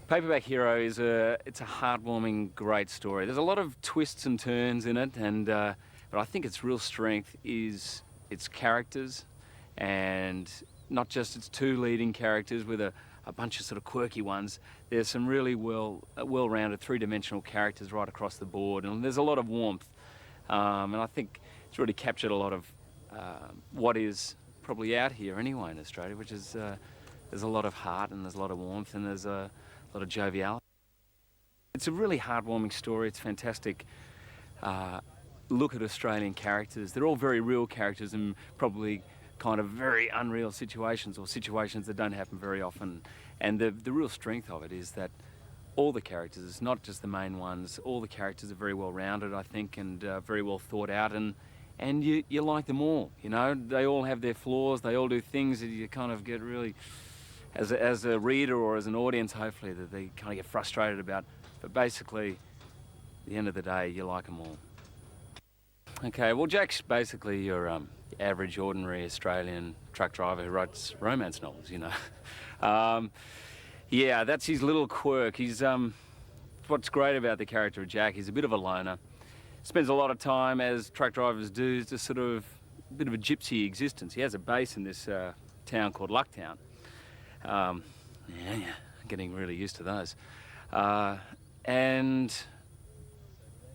Paperback Hero is it's a heartwarming, great story. There's a lot of twists and turns in it, but I think its real strength is its characters, and not just its two leading characters with a bunch of sort of quirky ones. There's some really well-rounded three-dimensional characters right across the board, and there's a lot of warmth. And I think it's really captured a lot of what is probably out here anyway in Australia, which is there's a lot of heart and there's a lot of warmth and there's a lot of joviality. It's a really heartwarming story. It's fantastic. Look at Australian characters. They're all very real characters and probably kind of very unreal situations or situations that don't happen very often. And the real strength of it is that all the characters, not just the main ones, all the characters are very well rounded, I think, and very well thought out, and you like them all, you know? They all have their flaws, they all do things that you kind of get really, as a reader or as an audience, hopefully, that they kind of get frustrated about. But basically, at the end of the day, you like them all. Okay, well, Jack's basically your average, ordinary Australian truck driver who writes romance novels, you know. Yeah, that's his little quirk. He's, what's great about the character of Jack, he's a bit of a loner. Spends a lot of time, as truck drivers do, just sort of a bit of a gypsy existence. He has a base in this town called Lucktown. Yeah, getting really used to those. And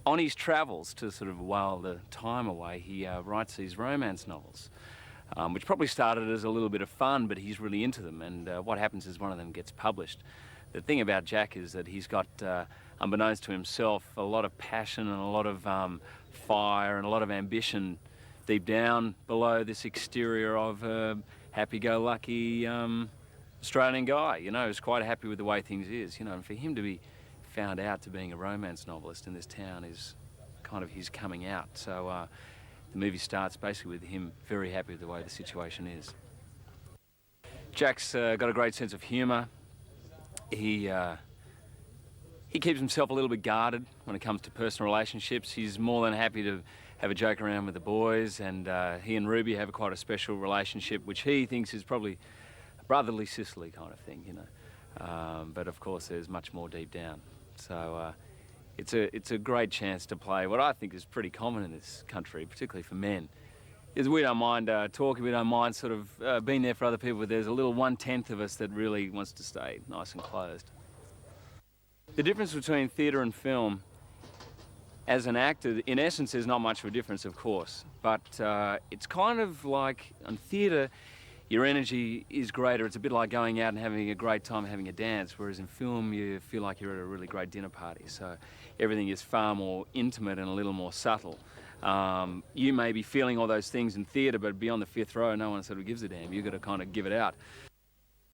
on his travels to sort of while the time away, he writes these romance novels, which probably started as a little bit of fun, but he's really into them. And what happens is one of them gets published. The thing about Jack is that he's got, unbeknownst to himself, a lot of passion and a lot of fire and a lot of ambition deep down below this exterior of a happy-go-lucky Australian guy, you know, who's quite happy with the way things is, you know. And for him to be found out to being a romance novelist in this town is kind of his coming out. So the movie starts basically with him very happy with the way the situation is. Jack's got a great sense of humour. He keeps himself a little bit guarded when it comes to personal relationships. He's more than happy to have a joke around with the boys, and he and Ruby have quite a special relationship, which he thinks is probably a brotherly sisterly kind of thing, you know. But of course there's much more deep down. So it's a great chance to play what I think is pretty common in this country, particularly for men, is we don't mind talking, we don't mind sort of being there for other people, but there's a little 1/10 of us that really wants to stay nice and closed. The difference between theatre and film, as an actor, in essence, there's not much of a difference, of course, but it's kind of like on theatre, your energy is greater. It's a bit like going out and having a great time having a dance, whereas in film you feel like you're at a really great dinner party. So everything is far more intimate and a little more subtle. You may be feeling all those things in theatre, but beyond the fifth row, no one sort of gives a damn. You've got to kind of give it out.